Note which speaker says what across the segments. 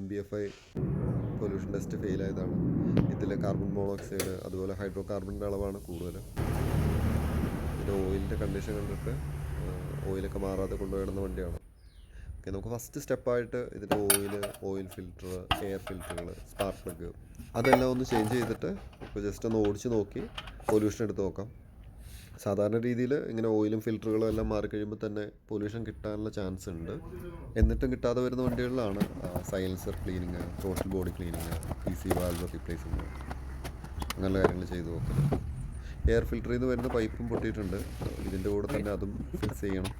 Speaker 1: MBFI pollution test ഫെയിലായതാണ്. ഇതിൽ carbon monoxide അതുപോലെ ഹൈഡ്രോ കാർബണിൻ്റെ അളവാണ് കൂടുതൽ. ഇതിൻ്റെ ഓയിലിൻ്റെ കണ്ടീഷൻ കണ്ടിട്ട് ഓയിലൊക്കെ മാറാതെ കൊണ്ടുപോയിടുന്ന വണ്ടിയാണ്. ഓക്കെ, നമുക്ക് ഫസ്റ്റ് സ്റ്റെപ്പായിട്ട് ഇതിൻ്റെ ഓയിൽ ഫിൽറ്റർ, എയർ ഫിൽറ്ററുകൾ, സ്പാർക്ക് പ്ലഗ് അതെല്ലാം ഒന്ന് ചേഞ്ച് ചെയ്തിട്ട് ഇപ്പോൾ ജസ്റ്റ് ഒന്ന് ഓടിച്ച് നോക്കി പൊല്യൂഷൻ എടുത്ത് നോക്കാം. സാധാരണ രീതിയിൽ ഇങ്ങനെ ഓയിലും ഫിൽറ്ററുകളും എല്ലാം മാറിക്കഴിയുമ്പോൾ തന്നെ പൊല്യൂഷൻ കിട്ടാനുള്ള ചാൻസ് ഉണ്ട്. എന്നിട്ടും കിട്ടാതെ വരുന്ന വണ്ടികളിലാണ് silencer cleaning, total body cleaning, PC valve replacing, അങ്ങനെയുള്ള കാര്യങ്ങൾ ചെയ്ത് നോക്കുന്നത്. എയർ ഫിൽറ്ററിൽ നിന്ന് വരുന്ന പൈപ്പും പൊട്ടിയിട്ടുണ്ട്. ഇതിൻ്റെ കൂടെ തന്നെ അതും ഫിക്സ് ചെയ്യണം.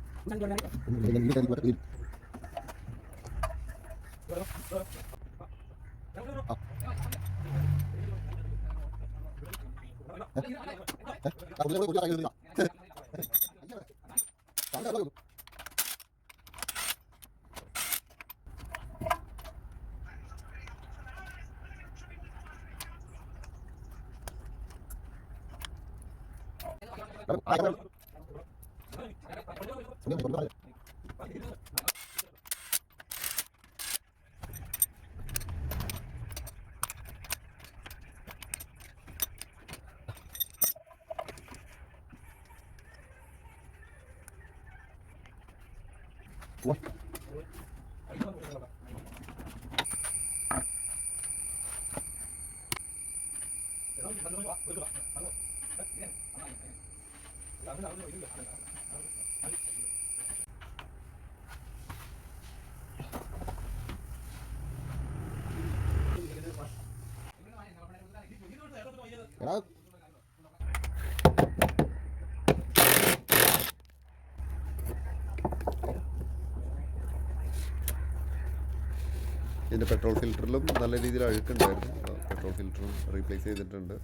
Speaker 1: ഇതിൻ്റെ പെട്രോൾ ഫിൽറ്ററിലും നല്ല രീതിയിൽ അഴുക്കുണ്ടായിരുന്നു. പെട്രോൾ ഫിൽറ്ററും റീപ്ലേസ് ചെയ്തിട്ടുണ്ട്.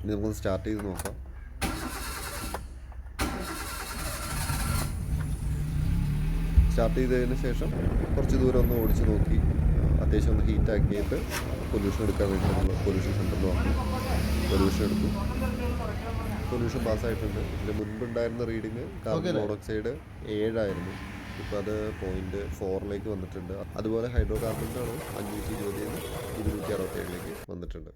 Speaker 1: ഇനി നമുക്കൊന്ന് സ്റ്റാർട്ട് ചെയ്ത് നോക്കാം. സ്റ്റാർട്ട് ചെയ്തതിന് ശേഷം കുറച്ച് ദൂരം ഒന്ന് ഓടിച്ച് നോക്കി അത്യാവശ്യം ഒന്ന് ഹീറ്റ് ആക്കിയിട്ട് പൊല്യൂഷൻ എടുക്കാൻ വേണ്ടി നമ്മൾ പൊല്യൂഷൻ സെൻറ്ററിൽ വന്നു. പൊല്യൂഷൻ എടുത്തു. പൊല്യൂഷൻ പാസ്സായിട്ടുണ്ട്. ഇതിന് മുൻപുണ്ടായിരുന്ന റീഡിങ് കാർബൺ മോണോക്സൈഡ് 7 ആയിരുന്നു. ഇപ്പോൾ അത് 0.4 വന്നിട്ടുണ്ട്. അതുപോലെ ഹൈഡ്രോ കാർബണിൻ്റെ അളവ് 520 267 വന്നിട്ടുണ്ട്.